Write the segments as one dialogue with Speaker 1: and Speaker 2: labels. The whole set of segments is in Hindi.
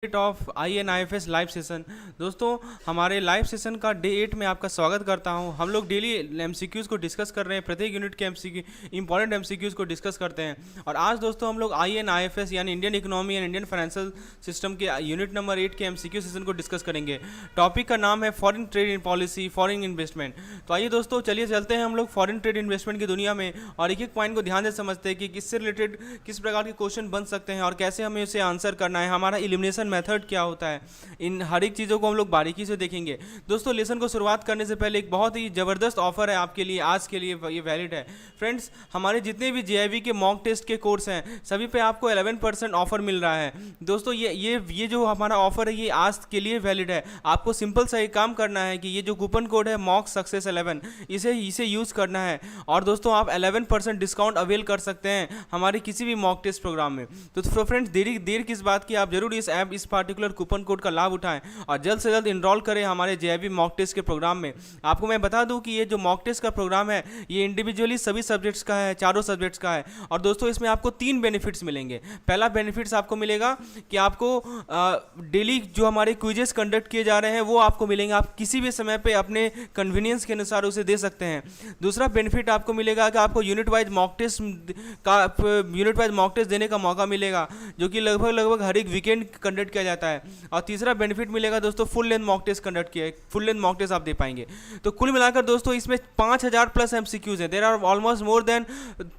Speaker 1: Of INIFS live session. दोस्तों, हमारे लाइव सेशन का डे 8 में आपका स्वागत करता हूं। हम लोग डेली MCQs को डिस्कस कर रहे हैं, प्रत्येक यूनिट के MCQ इंपॉर्टेंट MCQs को डिस्कस करते हैं। और आज दोस्तों हम लोग INIFS यानी Indian economy and Indian financial system के यूनिट नंबर 8 के MCQ सेशन को डिस्कस करेंगे। टॉपिक का नाम है foreign trade in policy, foreign investment. तो आइए दोस्तों, चलिए चलते हैं हम लोग फॉरेन ट्रेड इन्वेस्टमेंट की दुनिया में और एक एक पॉइंट को ध्यान से समझते हैं कि किससे रिलेटेड किस प्रकार के क्वेश्चन बन सकते हैं और कैसे हमें उसे आंसर करना है, हमारा एलिमिनेशन मेथड क्या होता है। इन हर एक चीज़ों को हम लोग बारीकी से देखेंगे। दोस्तों, लेसन को शुरुआत करने से पहले एक बहुत ही ज़बरदस्त ऑफर है आपके लिए, आज के लिए ये वैलिड है। फ्रेंड्स, हमारे जितने भी JIV के मॉक टेस्ट के कोर्स हैं सभी पे आपको 11% ऑफर मिल रहा है। दोस्तों, ये जो हमारा ऑफर है ये आज के लिए वैलिड है। आपको सिंपल सा एक काम करना है कि ये जो कूपन कोड है मॉक सक्सेस 11 इसे यूज़ करना है। और दोस्तों, आप 11% डिस्काउंट अवेल कर सकते हैं हमारे किसी भी मॉक टेस्ट प्रोग्राम में। तो फ्रेंड्स, देर किस बात की, आप जरूर इस पार्टिकुलर कूपन कोड का लाभ उठाएं और जल्द से जल्द इनरोल करें हमारे JIV मॉक टेस्ट के प्रोग्राम में। आपको मैं बता दूं कि ये जो मॉक टेस्ट का प्रोग्राम है ये इंडिविजुअली सभी सब्जेक्ट्स का है, चारों सब्जेक्ट्स का है। और दोस्तों, इसमें आपको 3 बेनिफिट्स मिलेंगे। पहला बेनिफिट्स आपको मिलेगा कि आपको डेली जो हमारे क्विजेस कंडक्ट किए जा रहे हैं वो आपको मिलेंगे, आप किसी भी समय पे अपने कन्वीनियंस के अनुसार उसे दे सकते हैं। दूसरा बेनिफिट आपको मिलेगा कि आपको यूनिट वाइज मॉक टेस्ट देने का मौका मिलेगा, जो कि लगभग हर एक वीकेंड कंडक्ट किया जाता है। और तीसरा बेनिफिट मिलेगा दोस्तों, full length mock test conduct किया, फुल लेंथ मॉक टेस्ट आप दे पाएंगे। तो कुल मिलाकर दोस्तों इसमें 5000 प्लस MCQs हैं। There are almost more than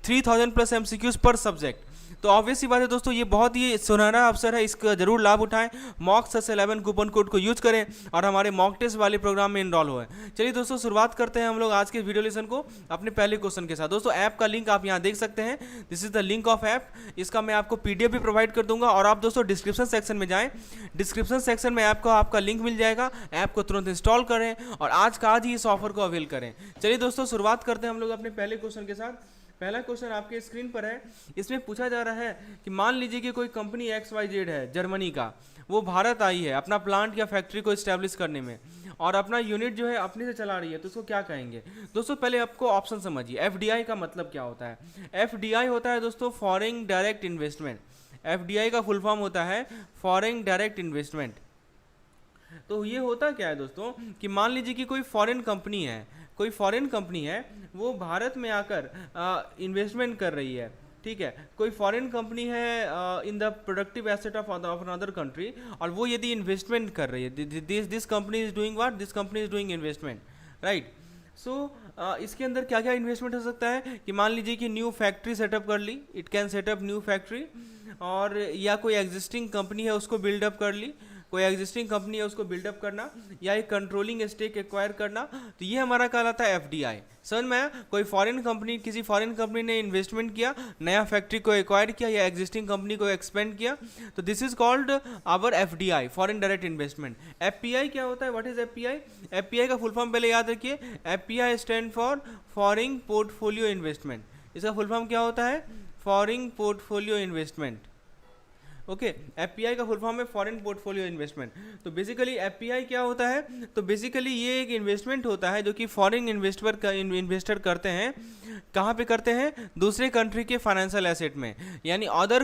Speaker 1: 3000 plus MCQs per subject. तो ऑब्वियस सी बात है दोस्तों, ये बहुत ही सुनहरा अवसर है, इसका जरूर लाभ उठाएं। मॉक सक्सेस 11 कूपन कोड को यूज करें और हमारे मॉक टेस्ट वाले प्रोग्राम में इनरोल हुए। चलिए दोस्तों, शुरुआत करते हैं हम लोग आज के वीडियो लेसन को अपने पहले क्वेश्चन के साथ। दोस्तों, ऐप का लिंक आप यहाँ देख सकते हैं, this is the link of app. इसका मैं आपको PDF भी प्रोवाइड कर दूंगा और आप दोस्तों डिस्क्रिप्शन सेक्शन में जाएं, डिस्क्रिप्शन सेक्शन में ऐप का आपका लिंक मिल जाएगा। ऐप को तुरंत इंस्टॉल करें और आज ही इस ऑफर को अवेल करें। चलिए दोस्तों, शुरुआत करते हैं हम लोग अपने पहले क्वेश्चन के साथ। पहला क्वेश्चन आपके स्क्रीन पर है। इसमें पूछा जा रहा है कि मान लीजिए कि कोई कंपनी XYZ है जर्मनी का, वो भारत आई है अपना प्लांट या फैक्ट्री को इस्टेब्लिश करने में और अपना यूनिट जो है अपने से चला रही है, तो उसको क्या कहेंगे। दोस्तों, पहले आपको ऑप्शन समझिए। FDI का मतलब क्या होता है। FDI होता है दोस्तों फॉरेन डायरेक्ट इन्वेस्टमेंट। FDI का फुल फॉर्म होता है फॉरेन डायरेक्ट इन्वेस्टमेंट। तो ये होता क्या है दोस्तों कि मान लीजिए कि कोई फॉरेन कंपनी है, वो भारत में आकर इन्वेस्टमेंट कर रही है। ठीक है, कोई फॉरेन कंपनी है in the productive asset of another country, और वो यदि इन्वेस्टमेंट कर रही है, this company is doing what, this company is doing investment, right. So इसके अंदर क्या क्या इन्वेस्टमेंट हो सकता है कि मान लीजिए कि न्यू फैक्ट्री सेटअप कर ली, it can set up new factory, और या कोई एग्जिस्टिंग कंपनी है उसको बिल्डअप कर ली, कोई एग्जिस्टिंग कंपनी है उसको बिल्डअप करना, या एक कंट्रोलिंग स्टेक एक्वायर करना। तो ये हमारा कहलाता है FDI। समझ में आया। कोई फॉरेन कंपनी, किसी फॉरेन कंपनी ने इन्वेस्टमेंट किया, नया फैक्ट्री को एक्वायर किया या एग्जिस्टिंग कंपनी को एक्सपेंड किया, तो this is called our FDI, foreign direct investment. FPI क्या होता है, व्हाट इज FPI। FPI का फुल फॉर्म पहले याद रखिए। FPI stand for foreign portfolio investment. इसका फुल फॉर्म क्या होता है, foreign portfolio investment. Okay, FPI का फुल फॉर्म है फॉरेन पोर्टफोलियो इन्वेस्टमेंट। तो बेसिकली FPI क्या होता है, तो बेसिकली ये एक इन्वेस्टमेंट होता है जो कि फॉरेन इन्वेस्टर करते हैं। कहाँ पे करते हैं, दूसरे कंट्री के फाइनेंशियल एसेट में, यानी अदर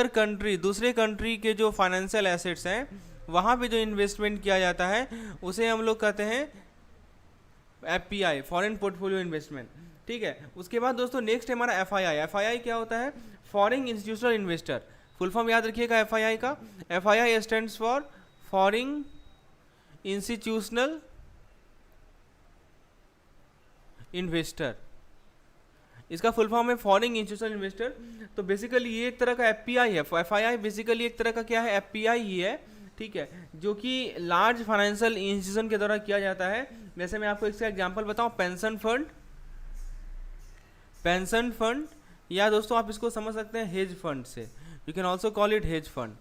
Speaker 1: कंट्री दूसरे कंट्री के जो फाइनेंशियल एसेट्स हैं वहाँ पे जो इन्वेस्टमेंट किया जाता है उसे हम लोग कहते हैं FPI, फॉरेन पोर्टफोलियो इन्वेस्टमेंट। ठीक है, उसके बाद दोस्तों नेक्स्ट है हमारा FII। FII क्या होता है, foreign institutional investor. Full form याद रखिएगा FII का। FII stands for foreign institutional investor. इसका फुल फॉर्म है फॉरेन इंस्टीट्यूशनल इन्वेस्टर। तो बेसिकली ये एक तरह का FPI है। FII बेसिकली एक तरह का क्या है, FPI ही है। ठीक है, जो कि लार्ज फाइनेंशियल इंस्टीट्यूशन के द्वारा किया जाता है। वैसे मैं आपको इसका एग्जांपल बताऊं, पेंशन फंड, या दोस्तों आप इसको समझ सकते हैं हेज फंड से, you can also call it hedge fund.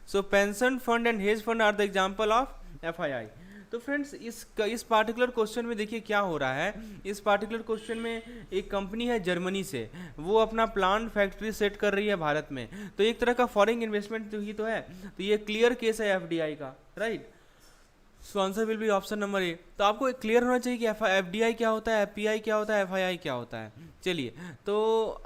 Speaker 1: So pension fund and hedge fund are the example of FII। तो फ्रेंड्स, इस पार्टिकुलर क्वेश्चन में देखिए क्या हो रहा है। इस पार्टिकुलर क्वेश्चन में एक कंपनी है जर्मनी से, वो अपना प्लांट फैक्ट्री सेट कर रही है भारत में, तो एक तरह का फॉरेन इन्वेस्टमेंट ही तो है। तो ये क्लियर केस है FDI का, right. So answer will be option number A. तो आपको क्लियर होना चाहिए कि एफडीआई क्या होता है, एफपीआई क्या होता है, एफआईआई क्या होता है। चलिए तो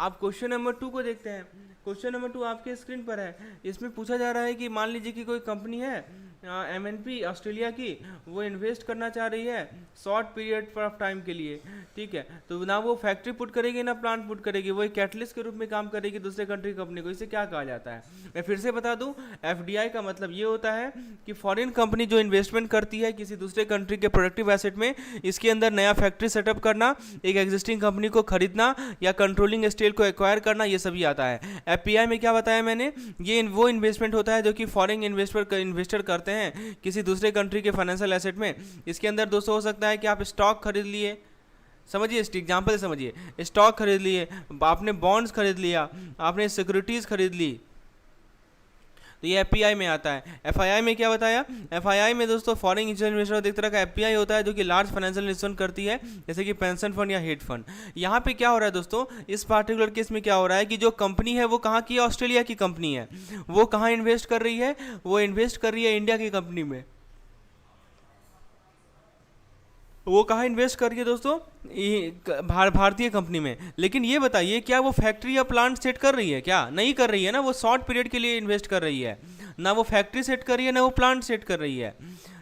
Speaker 1: आप क्वेश्चन नंबर 2 को देखते हैं। क्वेश्चन नंबर 2 आपके स्क्रीन पर है। इसमें पूछा जा रहा है कि मान लीजिए कि कोई कंपनी है एमएनपी ऑस्ट्रेलिया की, वो इन्वेस्ट करना चाह रही है शॉर्ट पीरियड ऑफ टाइम के लिए, ठीक है। तो ना वो फैक्ट्री पुट करेगी ना प्लांट पुट करेगी, वो एक कैटलिस्ट के रूप में काम करेगी दूसरे कंट्री कंपनी को। इसे क्या कहा जाता है? मैं फिर से बता दूं, एफडीआई का मतलब ये होता है कि फॉरेन कंपनी जो इन्वेस्टमेंट करती है किसी दूसरे कंट्री के प्रोडक्टिव एसेट में, इसके अंदर नया फैक्ट्री सेटअप करना, एक एग्जिस्टिंग कंपनी को खरीदना या कंट्रोलिंग स्टेक को एक्वायर करना, ये सभी आता है। एफपीआई में क्या बताया मैंने, ये वो इन्वेस्टमेंट होता है जो कि फॉरेन इन्वेस्टर करते हैं किसी दूसरे कंट्री के फाइनेंशियल एसेट में। इसके अंदर दोस्तों हो सकता है कि आप स्टॉक खरीद लिए, समझिए एग्जाम्पल समझिए, स्टॉक खरीद लिए, आपने बॉन्ड्स खरीद लिया, आपने सिक्योरिटीज खरीद ली, तो ये एफपीआई में आता है। एफआईआई में क्या बताया? एफआईआई में दोस्तों फॉरेन इन्वेस्टर एक तरह का एफपीआई होता है जो कि लार्ज फाइनेंशियल इन्वेस्टमेंट करती है, जैसे कि पेंशन फंड या हेज फंड। यहाँ पे क्या हो रहा है दोस्तों, इस पार्टिकुलर केस में क्या हो रहा है कि जो कंपनी है वो कहाँ की है? ऑस्ट्रेलिया की कंपनी है। वो कहाँ इन्वेस्ट कर रही है? वो इन्वेस्ट कर रही है इंडिया की कंपनी में। वो कहाँ इन्वेस्ट कर रही है दोस्तों? भारतीय कंपनी में। लेकिन ये बताइए क्या वो फैक्ट्री या प्लांट सेट कर रही है? क्या नहीं कर रही है ना, वो शॉर्ट पीरियड के लिए इन्वेस्ट कर रही है, ना वो फैक्ट्री सेट कर रही है ना वो प्लांट सेट कर रही है।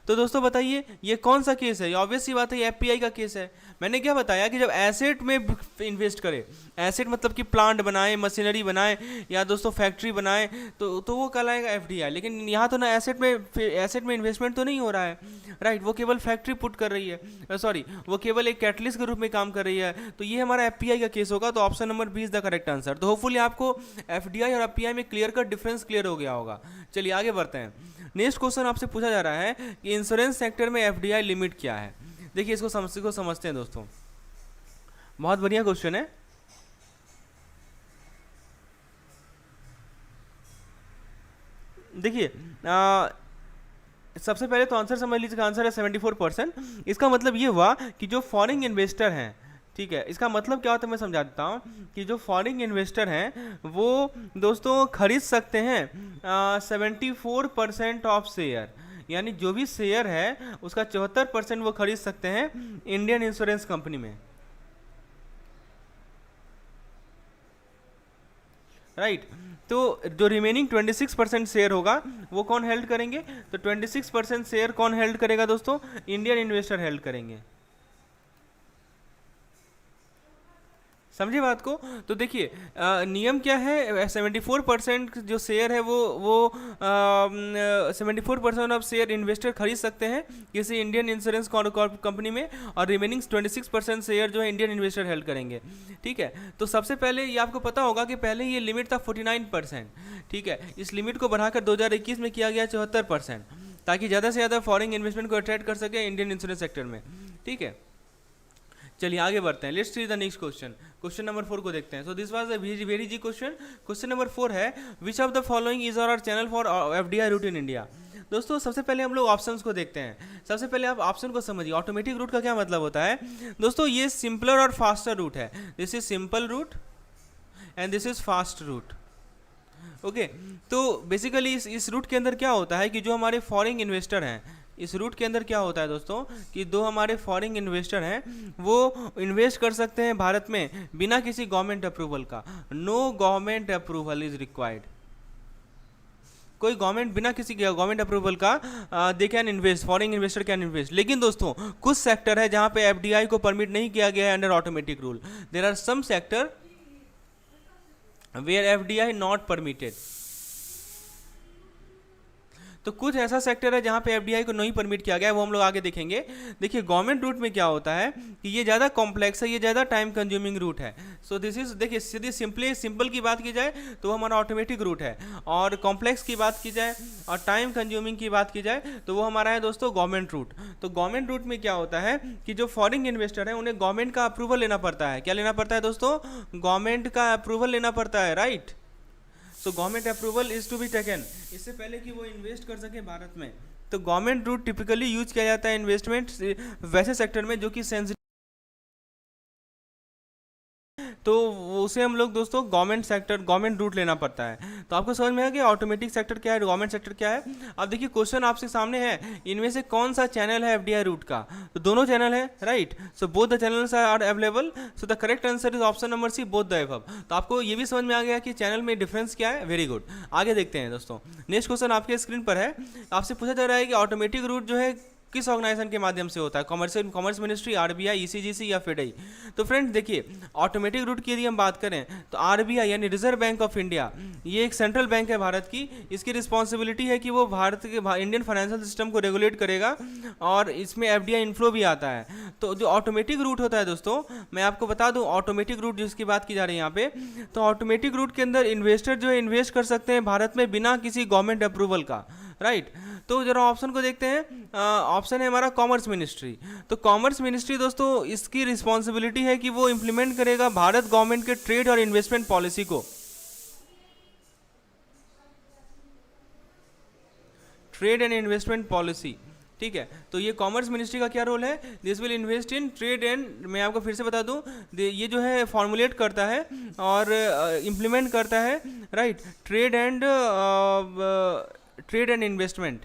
Speaker 1: तो दोस्तों बताइए ये कौन सा केस है? ऑब्वियस सी बात है, ये एफपीआई का केस है। मैंने क्या बताया कि जब एसेट में इन्वेस्ट करे, एसेट मतलब कि प्लांट बनाए, मशीनरी बनाए या दोस्तों फैक्ट्री बनाए, तो वो कहलाएगा एफडीआई। लेकिन यहाँ तो ना एसेट में इन्वेस्टमेंट तो नहीं हो रहा है, राइट। वो केवल फैक्ट्री पुट कर रही है, सॉरी वो केवल एक कैटलिस्ट के रूप में काम कर रही है। तो ये हमारा एफपीआई का केस होगा। तो option number B is the correct answer. तो होपफुली आपको एफडीआई और एफपीआई में क्लियर कट डिफरेंस क्लियर हो गया होगा। चलिए आगे बढ़ते हैं। नेक्स्ट क्वेश्चन आपसे पूछा जा रहा है कि इंश्योरेंस सेक्टर में एफडीआई लिमिट क्या है। देखिए इसको समझते हैं दोस्तों, बहुत बढ़िया क्वेश्चन है। देखिए सबसे पहले तो आंसर समझ लीजिए, आंसर है 74%। इसका मतलब ये हुआ कि जो फॉरेन इन्वेस्टर हैं, ठीक है, इसका मतलब क्या होता है मैं समझा देता हूँ कि जो फॉरेन इन्वेस्टर हैं वो दोस्तों खरीद सकते हैं 74% ऑफ शेयर, यानी जो भी शेयर है उसका 74% वो खरीद सकते हैं इंडियन इंश्योरेंस कंपनी में, राइट। तो जो रिमेनिंग 26% शेयर होगा वो कौन हेल्ड करेंगे? तो 26% शेयर कौन हेल्ड करेगा दोस्तों? इंडियन इन्वेस्टर हेल्ड करेंगे। समझिए बात को। तो देखिए नियम क्या है, 74% जो शेयर है वो 74% ऑफ शेयर इन्वेस्टर खरीद सकते हैं किसी इंडियन इंश्योरेंस कंपनी में, और रिमेनिंग 26% शेयर जो है इंडियन इन्वेस्टर हेल्ड करेंगे, ठीक है। तो सबसे पहले ये आपको पता होगा कि पहले ये लिमिट था 49%, ठीक है। इस लिमिट को बढ़ाकर 2021 में किया गया 74%, ताकि ज़्यादा से ज़्यादा फॉरेन इन्वेस्टमेंट को अट्रैक्ट कर सके इंडियन इंश्योरेंस सेक्टर में, ठीक है। चलिए आगे बढ़ते हैं। Let's see the next question. Question number 4 को देखते हैं। So this was a very G question. Question number 4 है which of the following is our channel for FDI route in India. दोस्तों सबसे पहले हम लोग ऑप्शंस को देखते हैं। सबसे पहले आप ऑप्शन को समझिए। ऑटोमेटिक रूट का क्या मतलब होता है दोस्तों? ये सिंपलर और फास्टर रूट है। This is simple route and this is fast route, okay. तो बेसिकली इस रूट के अंदर क्या होता है कि जो हमारे फॉरेन इन्वेस्टर हैं, इस रूट के अंदर क्या होता है दोस्तों कि दो हमारे फॉरेन इन्वेस्टर हैं वो इन्वेस्ट कर सकते हैं भारत में बिना किसी गवर्नमेंट अप्रूवल का। No government approval is required. कोई गवर्नमेंट बिना किसी गवर्नमेंट अप्रूवल का they can invest, foreign investor can invest. लेकिन दोस्तों कुछ सेक्टर है जहां पे एफडीआई को परमिट नहीं किया गया है under automatic rule. There are some sector where FDI not permitted. तो कुछ ऐसा सेक्टर है जहां पे एफडीआई को नहीं परमिट किया गया है, वो हम लोग आगे देखेंगे। देखिए गवर्नमेंट रूट में क्या होता है कि ये ज़्यादा कॉम्प्लेक्स है, ये ज़्यादा टाइम कंज्यूमिंग रूट है। सो दिस इज, देखिए सीधी सिंपल की बात की जाए तो हमारा ऑटोमेटिक रूट है, और कॉम्प्लेक्स की बात की जाए और टाइम कंज्यूमिंग की बात की जाए तो वो हमारा है दोस्तों गवर्नमेंट रूट। तो गवर्नमेंट रूट में क्या होता है कि जो फॉरेन इन्वेस्टर है उन्हें गवर्नमेंट का अप्रूवल लेना पड़ता है। क्या लेना पड़ता है दोस्तों? गवर्नमेंट का अप्रूवल लेना पड़ता है, right. So government approval is to be taken, इससे पहले कि वो इन्वेस्ट कर सके भारत में। तो गवर्नमेंट रूट टिपिकली यूज किया जाता है इन्वेस्टमेंट वैसे सेक्टर में जो कि सेंसिटिव। तो उसे हम लोग दोस्तों गवर्नमेंट रूट लेना पड़ता है। तो आपको समझ में है कि ऑटोमेटिक सेक्टर क्या है, गवर्नमेंट सेक्टर क्या है। अब देखिए क्वेश्चन आपसे सामने है, इनमें से कौन सा चैनल है एफडीआई रूट का, तो दोनों चैनल है, right. So both the channels are available, so the correct answer is option number C, both the above. तो आपको ये भी समझ में आ गया कि चैनल में डिफरेंस क्या है, वेरी गुड। आगे देखते हैं दोस्तों, नेक्स्ट क्वेश्चन आपके स्क्रीन पर है। आपसे पूछा जा रहा है कि ऑटोमेटिक रूट जो है किस ऑर्गेनाइजेशन के माध्यम से होता है, कॉमर्स मिनिस्ट्री, आरबीआई, ईसीजीसी या फेडई। तो फ्रेंड्स देखिए, ऑटोमेटिक रूट की यदि हम बात करें तो आरबीआई यानी रिजर्व बैंक ऑफ इंडिया, ये एक सेंट्रल बैंक है भारत की। इसकी रिस्पॉन्सिबिलिटी है कि वो भारत के इंडियन फाइनेंशियल सिस्टम को रेगुलेट करेगा और इसमें एफडीआई इनफ्लो भी आता है। तो जो ऑटोमेटिक रूट होता है दोस्तों, मैं आपको बता दूं, ऑटोमेटिक रूट जिसकी बात की जा रही है यहाँ पे, तो ऑटोमेटिक रूट के अंदर इन्वेस्टर जो है इन्वेस्ट कर सकते हैं भारत में बिना किसी गवर्नमेंट अप्रूवल का, राइट। तो जरा ऑप्शन को देखते हैं, ऑप्शन है हमारा कॉमर्स मिनिस्ट्री। तो कॉमर्स मिनिस्ट्री दोस्तों, इसकी रिस्पॉन्सिबिलिटी है कि वो इंप्लीमेंट करेगा भारत गवर्नमेंट के ट्रेड और इन्वेस्टमेंट पॉलिसी को, ट्रेड एंड इन्वेस्टमेंट पॉलिसी, ठीक है। तो ये कॉमर्स मिनिस्ट्री का क्या रोल है, this will invest in trade and, मैं आपको फिर से बता दूं, ये जो है फॉर्मुलेट करता है और इम्प्लीमेंट करता है, right, trade and investment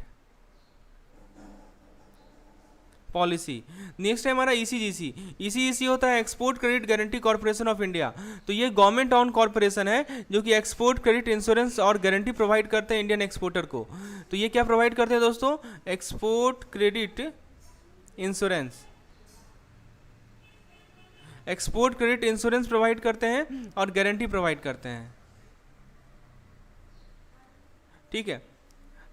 Speaker 1: policy. Next है हमारा ईसीजीसी। ईसीजीसी होता है export credit guarantee corporation of India. तो ये गवर्नमेंट ऑन कॉर्पोरेशन है जो कि एक्सपोर्ट क्रेडिट इंश्योरेंस और गारंटी प्रोवाइड करते हैं इंडियन एक्सपोर्टर को। तो ये क्या प्रोवाइड करते हैं दोस्तों, export credit insurance, export credit insurance provide करते हैं और गारंटी प्रोवाइड करते हैं, ठीक है।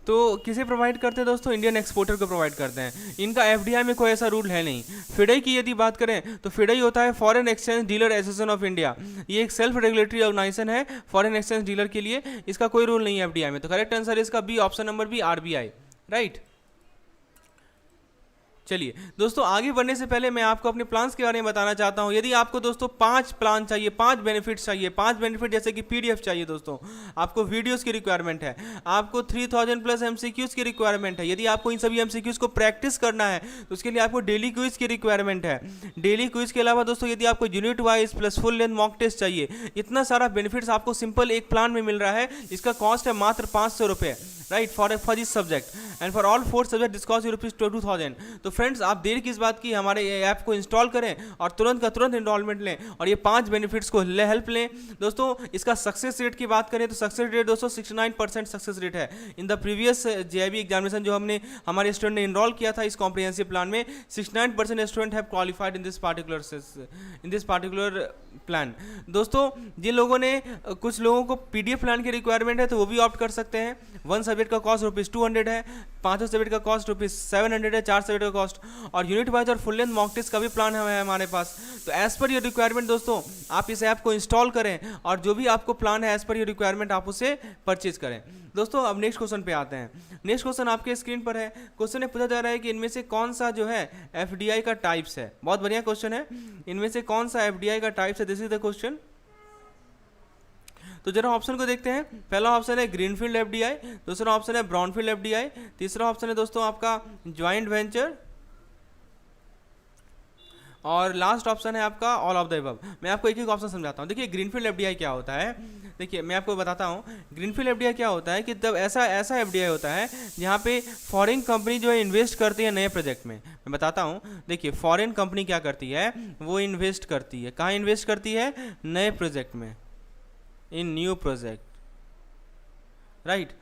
Speaker 1: तो किसे प्रोवाइड करते हैं दोस्तों, इंडियन एक्सपोर्टर को प्रोवाइड करते हैं। इनका एफडीआई में कोई ऐसा रूल है नहीं। फिडई की यदि बात करें तो फिडई होता है foreign exchange dealer association of India. ये एक सेल्फ रेगुलेटरी ऑर्गेनाइजेशन है फॉरेन एक्सचेंज डीलर के लिए, इसका कोई रूल नहीं है एफडीआई में। तो करेक्ट आंसर है इसका B, option number B, RBI, right. चलिए दोस्तों, आगे बढ़ने से पहले मैं आपको अपने प्लान्स के बारे में बताना चाहता हूं। यदि आपको दोस्तों 5 प्लान चाहिए, 5 बेनिफिट्स चाहिए, 5 बेनिफिट जैसे कि पीडीएफ चाहिए दोस्तों, आपको वीडियोस की रिक्वायरमेंट है, आपको 3000 प्लस एमसीक्यूज की रिक्वायरमेंट है, यदि आपको इन सभी एमसीक्यूज को प्रैक्टिस करना है तो उसके लिए आपको डेली क्विज की रिक्वायरमेंट है। डेली क्विज के अलावा दोस्तों यदि आपको unit wise plus full length mock test चाहिए, इतना सारा बेनिफिट्स आपको सिंपल एक प्लान में मिल रहा है। इसका कॉस्ट है मात्र 500 रुपये, right, for this subject and for all 4 subject this cost ₹2000। तो फ्रेंड्स आप देर किस बात की, हमारे ऐप को इंस्टॉल करें और तुरंत का तुरंत एनरोलमेंट लें और ये 5 बेनिफिट्स को हेल्प लें। दोस्तों इसका सक्सेस रेट की बात करें तो सक्सेस रेट दोस्तों 69% सक्सेस रेट है। In the previous JIB examination जो हमने हमारे स्टूडेंट ने इनरोल किया था इस कॉम्प्रिहेंसिव प्लान में, 69% student have qualified in this particular plan. दोस्तों जिन लोगों ने, कुछ लोगों को पीडीएफ प्लान की रिक्वायरमेंट है तो वो भी ऑप्ट कर सकते हैं। 1 सब्जेक्ट का कॉस्ट ₹200 है, 5 सब्जेक्ट का कॉस्ट ₹700 है, 4 सब्जेक्ट का कॉस्ट, और यूनिट वाइज और फुल लेंथ मॉक टेस्ट का भी प्लान है हमारे पास। तो एज पर योर रिक्वायरमेंट दोस्तों आप इस ऐप को इंस्टॉल करें और जो भी आपको प्लान है एज पर योर रिक्वायरमेंट आप उसे परचेज करें। दोस्तों अब नेक्स्ट क्वेश्चन पे आते हैं। नेक्स्ट क्वेश्चन आपके स्क्रीन पर है। क्वेश्चन में पूछा जा रहा है कि इनमें से कौन सा जो है एफडीआई का टाइप्स है। बहुत बढ़िया क्वेश्चन है, इनमें से कौन सा एफडीआई का टाइप्स है, दिस इज द क्वेश्चन। तो जरा ऑप्शन को देखते हैं। पहला ऑप्शन है ग्रीनफील्ड एफडीआई, दूसरा ऑप्शन है ब्राउनफील्ड एफडीआई, तीसरा ऑप्शन है दोस्तों आपका ज्वाइंट वेंचर, और लास्ट ऑप्शन है आपका ऑल ऑफ द अबव। मैं आपको एक एक ऑप्शन समझाता हूँ। देखिए ग्रीनफील्ड एफडीआई क्या होता है, देखिए मैं आपको बताता हूँ। ग्रीनफील्ड एफडीआई क्या होता है कि तब ऐसा एफडीआई होता है जहाँ पे फॉरेन कंपनी जो है इन्वेस्ट करती है नए प्रोजेक्ट में। मैं बताता हूँ, देखिए फॉरेन कंपनी क्या करती है, वो इन्वेस्ट करती है, कहाँ इन्वेस्ट करती है, नए प्रोजेक्ट में, इन न्यू प्रोजेक्ट, राइट।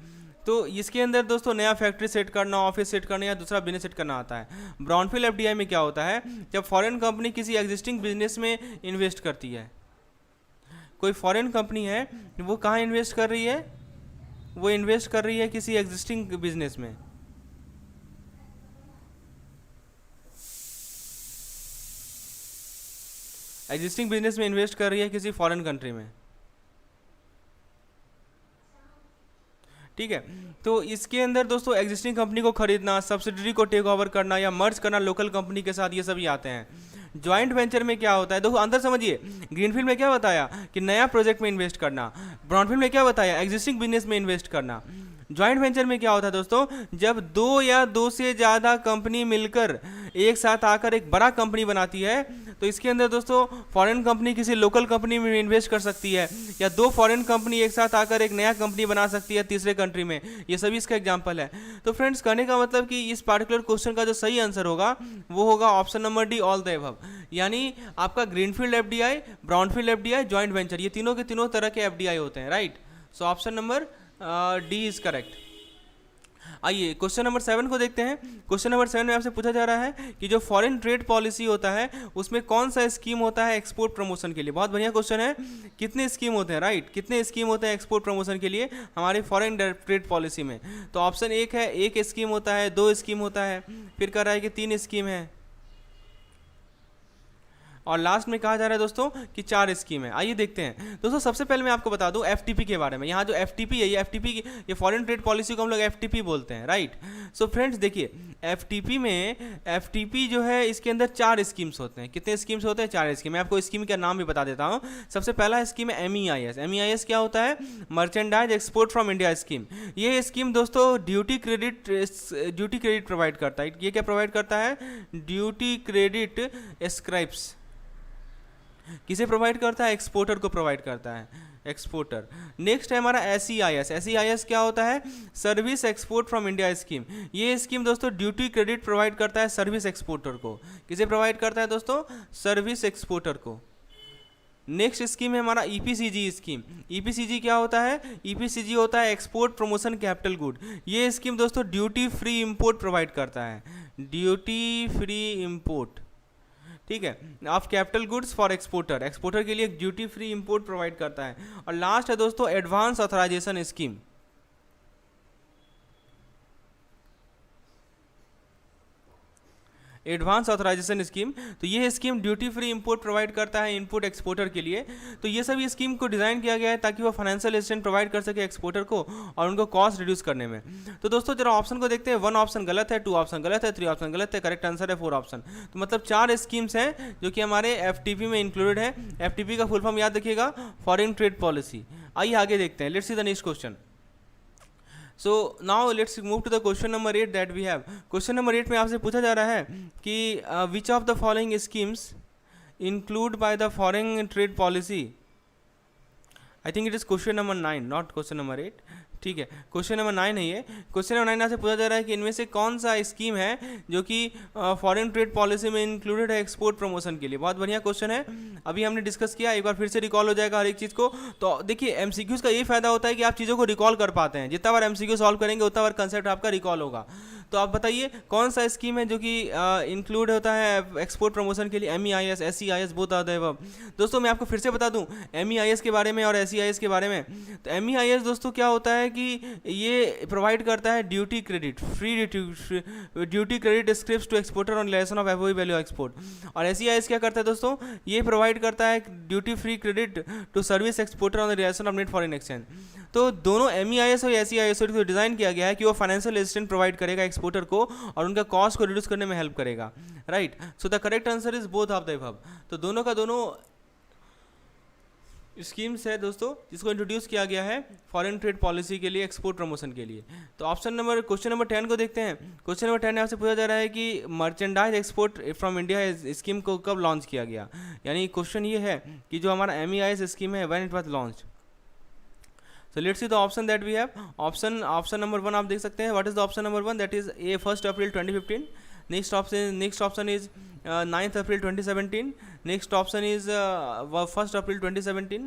Speaker 1: तो इसके अंदर दोस्तों नया फैक्ट्री सेट करना, ऑफिस सेट करना या दूसरा बिजनेस सेट करना आता है। ब्राउनफील्ड एफडीआई में क्या होता है, जब फॉरेन कंपनी किसी एग्जिस्टिंग बिजनेस में इन्वेस्ट करती है, कोई फॉरेन कंपनी है वो कहाँ इन्वेस्ट कर रही है, वो इन्वेस्ट कर रही है किसी एग्जिस्टिंग बिजनेस में, एग्जिस्टिंग बिजनेस में इन्वेस्ट कर रही है किसी फॉरेन कंट्री में, ठीक है। तो इसके अंदर दोस्तों एग्जिस्टिंग कंपनी को खरीदना, सब्सिडरी को टेक ओवर करना या मर्ज करना लोकल कंपनी के साथ, ये सभी आते हैं। ज्वाइंट वेंचर में क्या होता है, देखो अंदर समझिए, ग्रीनफील्ड में क्या बताया कि नया प्रोजेक्ट में इन्वेस्ट करना, ब्राउनफील्ड में क्या बताया एग्जिस्टिंग बिजनेस में इन्वेस्ट करना। ज्वाइंट वेंचर में क्या होता है दोस्तों, जब 2 या 2 से ज़्यादा कंपनी मिलकर एक साथ आकर एक बड़ा कंपनी बनाती है तो इसके अंदर दोस्तों फॉरेन कंपनी किसी लोकल कंपनी में इन्वेस्ट कर सकती है, या दो फॉरेन कंपनी एक साथ आकर एक नया कंपनी बना सकती है तीसरे कंट्री में, ये सभी इसका एग्जाम्पल है। तो फ्रेंड्स कहने का मतलब कि इस पार्टिकुलर क्वेश्चन का जो सही आंसर होगा वो होगा option number D, all the above. यानी आपका greenfield FDI, brownfield FDI, joint venture, ये तीनों के तीनों तरह के एफडीआई होते हैं, right. So option number D is correct. आइए क्वेश्चन नंबर 7 को देखते हैं। क्वेश्चन नंबर 7 में आपसे पूछा जा रहा है कि जो फॉरेन ट्रेड पॉलिसी होता है उसमें कौन सा स्कीम होता है एक्सपोर्ट प्रमोशन के लिए। बहुत बढ़िया क्वेश्चन है। कितने स्कीम होते हैं, राइट, कितने स्कीम होते हैं एक्सपोर्ट प्रमोशन के लिए हमारे फॉरेन ट्रेड पॉलिसी में। तो ऑप्शन एक है, एक स्कीम होता है, दो स्कीम होता है, फिर कह रहा है कि 3 स्कीम है, और लास्ट में कहा जा रहा है दोस्तों कि 4 स्कीम है। आइए देखते हैं दोस्तों। सबसे पहले मैं आपको बता दूं एफटीपी के बारे में। यहाँ जो एफटीपी है, ये एफटीपी की, ये फॉरेन ट्रेड पॉलिसी को हम लोग एफटीपी बोलते हैं, राइट। सो फ्रेंड्स देखिए, एफटीपी में, एफटीपी जो है इसके अंदर 4 स्कीम्स होते हैं। कितने स्कीम्स होते हैं? 4 स्कीम। मैं आपको स्कीम का नाम भी बता देता हूँ। सबसे पहला स्कीम है MEIS। MEIS क्या होता है? Merchandise export from India scheme. ये स्कीम दोस्तों ड्यूटी क्रेडिट प्रोवाइड करता है। ये क्या प्रोवाइड करता है? Duty credit scribes. किसे प्रोवाइड करता है? एक्सपोर्टर को प्रोवाइड करता है, एक्सपोर्टर। नेक्स्ट है हमारा SEIS। SEIS क्या होता है? Service export from India scheme. ये स्कीम दोस्तों ड्यूटी क्रेडिट प्रोवाइड करता है सर्विस एक्सपोर्टर को। किसे प्रोवाइड करता है दोस्तों? सर्विस एक्सपोर्टर को। नेक्स्ट स्कीम है हमारा EPCG स्कीम। EPCG क्या होता है? EPCG होता है एक्सपोर्ट प्रमोशन कैपिटल गुड। ये स्कीम दोस्तों ड्यूटी फ्री इंपोर्ट प्रोवाइड करता है, ड्यूटी फ्री इंपोर्ट, ठीक है, of capital goods for exporter. Exporter के लिए ड्यूटी फ्री इंपोर्ट प्रोवाइड करता है। और लास्ट है दोस्तों advance authorisation scheme. Advance authorisation scheme, तो ये scheme duty free import provide करता है इनपुट एक्सपोर्टर के लिए। तो ये सब स्कीम को डिज़ाइन किया गया है ताकि वो फाइनेंशियल असिस्टेंस प्रोवाइड कर सके एक्सपोर्टर को और उनको कॉस्ट रिड्यूस करने में। तो दोस्तों जरा ऑप्शन को देखते हैं। 1 ऑप्शन गलत है, 2 ऑप्शन गलत है, 3 ऑप्शन गलत है, करेक्ट आंसर है 4 ऑप्शन। तो मतलब 4 स्कीम्स हैं जो कि हमारे एफटीपी में इंक्लूडेड है। एफटीपी का फुल फॉर्म याद रखिएगा, फॉरेन ट्रेड पॉलिसी। आइए आगे देखते हैं। Let's see the next question. So now let's move to the question number 8 that we have. Question number 8 में आपसे पूछा जा रहा है कि which of the following schemes include by the foreign trade policy? I think it is question number 9, not question number 8. ठीक है, क्वेश्चन नंबर 9 है ये। क्वेश्चन नंबर 9 आपसे पूछा जा रहा है कि इनमें से कौन सा स्कीम है जो कि फॉरेन ट्रेड पॉलिसी में इंक्लूडेड है एक्सपोर्ट प्रमोशन के लिए। बहुत बढ़िया क्वेश्चन है, अभी हमने डिस्कस किया, एक बार फिर से रिकॉल हो जाएगा हर एक चीज़ को। तो देखिए एमसीक्यूज़ का ये फायदा होता है कि आप चीज़ों को रिकॉल कर पाते हैं। जितना बार एमसीक्यू सॉल्व करेंगे उतना बार कंसेप्ट आपका रिकॉल होगा। तो आप बताइए कौन सा स्कीम है जो कि इंक्लूड होता है एक्सपोर्ट प्रमोशन के लिए? MEIS, SEIS both are there. दोस्तों मैं आपको फिर से बता दूं MEIS के बारे में और SEIS के बारे में। तो MEIS दोस्तों क्या होता है कि ये प्रोवाइड करता है duty credit, free duty credit script to exporter on relation of FOE value export. और SEIS क्या करता है दोस्तों? ये प्रोवाइड करता है duty free credit to service exporter on the relation of net foreign exchange. तो दोनों MEIS और SEIS को डिज़ाइन किया गया है कि वो फाइनेंशियल असिस्टेंस प्रोवाइड करेगा एक्सपोर्टर को और उनका कॉस्ट को रिड्यूस करने में हेल्प करेगा, right. So the correct answer is both of the above. तो दोनों का दोनों स्कीम्स है दोस्तों जिसको इंट्रोड्यूस किया गया है फॉरेन ट्रेड पॉलिसी के लिए, एक्सपोर्ट प्रमोशन के लिए। तो क्वेश्चन नंबर 10 को देखते हैं। क्वेश्चन नंबर 10 में आपसे पूछा जा रहा है कि merchandise export from India scheme को कब लॉन्च किया गया। यानी क्वेश्चन ये है कि जो हमारा MEIS स्कीम है when it was launch. So let's see the option that we have. Option number 1 आप देख सकते हैं. What is the option number 1? That is A 1st April 2015. Next option is 9th April 2017. Next option is 1st April 2017.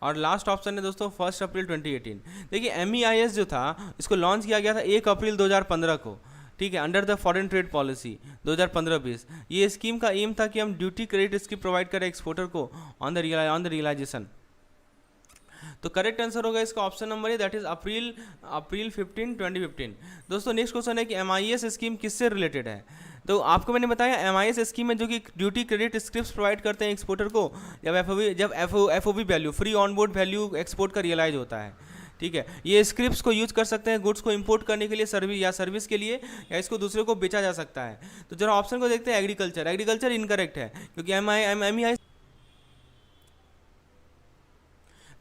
Speaker 1: और लास्ट ऑप्शन है दोस्तों 1 अप्रैल 2018। देखिए MEIS जो था इसको लॉन्च किया गया था 1 अप्रैल 2015 को, ठीक है, under the foreign trade policy 2015-20। ये स्कीम का एम था कि हम ड्यूटी क्रेडिट स्कीम प्रोवाइड करें एक्सपोर्टर को ऑन द रियलाइजेशन। तो करेक्ट आंसर होगा इसका ऑप्शन नंबर है, दैट इज अप्रैल 15 2015। दोस्तों नेक्स्ट क्वेश्चन है कि MIS स्कीम किससे रिलेटेड है। तो आपको मैंने बताया MIS स्कीम है जो कि ड्यूटी क्रेडिट स्क्रिप्ट प्रोवाइड करते हैं एक्सपोर्टर को जब FOB value, free on board value export का रियलाइज होता है, ठीक है। ये स्क्रिप्ट्स को यूज कर सकते हैं गुड्स को इंपोर्ट करने के लिए, सर्विस के लिए, या इसको दूसरे को बेचा जा सकता है। तो जरा ऑप्शन को देखते हैं एग्रीकल्चर इनकरेक्ट है क्योंकि MIS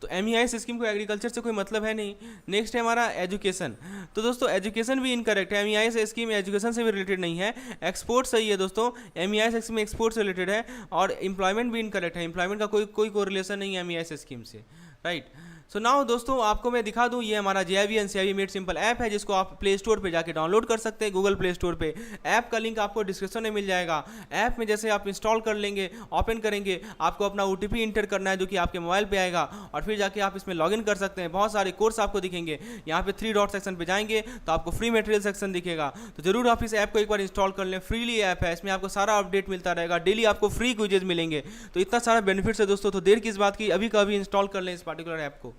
Speaker 1: तो MEIS स्कीम को एग्रीकल्चर से कोई मतलब है नहीं। नेक्स्ट है हमारा एजुकेशन। तो दोस्तों एजुकेशन भी इनकरेक्ट है, MEIS स्कीम एजुकेशन से भी रिलेटेड नहीं है। एक्सपोर्ट सही है दोस्तों, MEIS स्कीम एक्सपोर्ट से रिलेटेड है। और एम्प्लॉयमेंट भी इनकरेक्ट है, एम्प्लॉयमेंट का कोई कोरिलेशन नहीं है MEIS स्कीम से, राइट। सो नाउ दोस्तों आपको मैं दिखा दूं, ये हमारा JIV NCIV made simple app है, जिसको आप प्ले स्टोर पे जाके डाउनलोड कर सकते हैं, गूगल प्ले स्टोर पे। ऐप का लिंक आपको डिस्क्रिप्शन में मिल जाएगा। ऐप में जैसे आप इंस्टॉल कर लेंगे, ओपन करेंगे, आपको अपना OTP इंटर करना है जो कि आपके मोबाइल पे आएगा, और फिर जाके आप इसमें लॉगिन कर सकते हैं। बहुत सारे कोर्स आपको दिखेंगे, यहाँ पे 3 डॉट सेक्शन पे जाएंगे तो आपको फ्री मटेरियल सेक्शन दिखेगा। तो जरूर आप इस ऐप को एक बार इंस्टॉल कर लें, फ्रीली ऐप है, इसमें आपको सारा अपडेट मिलता रहेगा, डेली आपको फ्री क्विजेज मिलेंगे। तो इतना सारा बेनिफिट्स है दोस्तों, तो देर किस बात की, अभी का अभी इंस्टॉल कर लें इस पर्टिकुलर ऐप को।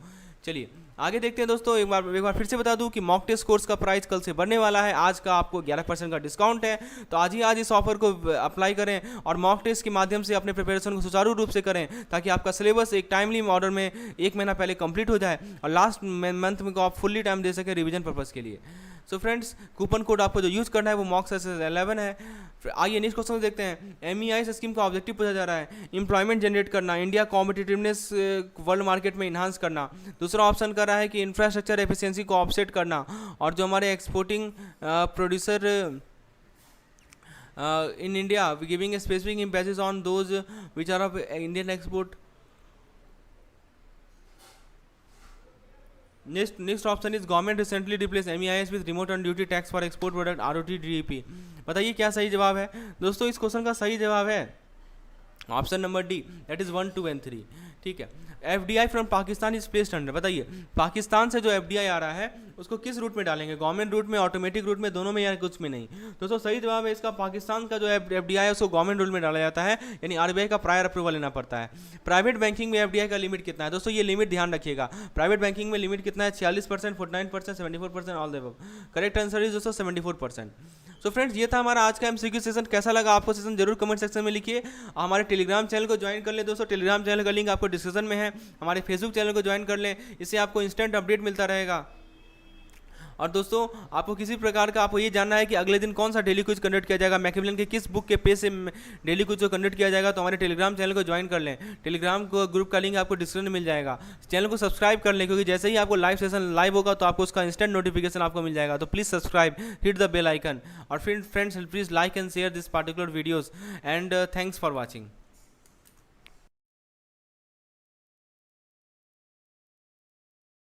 Speaker 1: चलिए आगे देखते हैं दोस्तों। एक बार फिर से बता दूं कि मॉक टेस्ट कोर्स का प्राइस कल से बढ़ने वाला है। आज का आपको 11% का डिस्काउंट है, तो आज ही इस ऑफर को अप्लाई करें और मॉक टेस्ट के माध्यम से अपने प्रिपरेशन को सुचारू रूप से करें, ताकि आपका सिलेबस एक टाइमली ऑर्डर में 1 महीना पहले कंप्लीट हो जाए और लास्ट मंथ में को आप फुल्ली टाइम दे सकें रिवीजन पर्पज़ के लिए। सो फ्रेंड्स, कूपन कोड आपको जो यूज़ करना है वो MOKSS11 है। आइए नेक्स्ट क्वेश्चन देखते हैं। MEIS स्कीम का ऑब्जेक्टिव पूछा जा रहा है, एम्प्लॉयमेंट जनरेट करना, इंडिया कॉम्पिटिटिवनेस वर्ल्ड मार्केट में इन्हांस करना। दूसरा ऑप्शन कर रहा है कि इंफ्रास्ट्रक्चर एफिशिएंसी को ऑफसेट करना, और जो हमारे exporting producer in India giving specific emphasis on those which are of Indian export. Next option is government recently replace MEIS with remote on duty tax for export product ROT-DEP। बताइए क्या सही जवाब है दोस्तों। इस क्वेश्चन का सही जवाब है option number D, that is 1, 2 and 3। ठीक है। FDI from Pakistan is placed under. बताइए पाकिस्तान से जो FDI आ रहा है उसको किस रूट में डालेंगे, गवर्नमेंट रूट में, ऑटोमेटिक रूट में, दोनों में, या कुछ में नहीं। दोस्तों सही जवाब है इसका, पाकिस्तान का जो FDI है उसको गवर्नमेंट रूल में डाला जाता है, यानी RBI का प्रायर अप्रूवल लेना पड़ता है। प्राइवेट बैंकिंग में FDI का लिमिट कितना है दोस्तों, ये लिमिट ध्यान रखिएगा। प्राइवेट बैंकिंग में लिमिट कितना है, 46%, 49%, 74%, all the above. Correct answer is दोस्तों 74%। सो फ्रेंड्स, ये था हमारा आज का MCQ सेशन। कैसा लगा आपको सेशन जरूर कमेंट सेक्शन में लिखिए। हमारे टेलीग्राम चैनल को ज्वाइन कर लें दोस्तों, टेलीग्राम चैनल का लिंक आपको डिस्क्रिप्शन में है। हमारे फेसबुक चैनल को ज्वाइन कर लें, इससे आपको इंस्टेंट अपडेट मिलता रहेगा। और दोस्तों आपको किसी प्रकार का आपको ये जानना है कि अगले दिन कौन सा डेली क्विज कंडक्ट किया जाएगा, मैकिमिलियन के किस बुक के पेज से डेली क्विज को कंडक्ट किया जाएगा, तो हमारे टेलीग्राम चैनल को ज्वाइन कर लें। टेलीग्राम को ग्रुप का लिंक आपको डिस्क्रिप्शन में मिल जाएगा। चैनल को सब्सक्राइब कर लें, क्योंकि जैसे ही आपको लाइव सेशन लाइव होगा तो आपको उसका इंस्टेंट नोटिफिकेशन आपको मिल जाएगा। तो please subscribe, hit the bell icon, और friends please like and share this particular videos, and thanks for watching.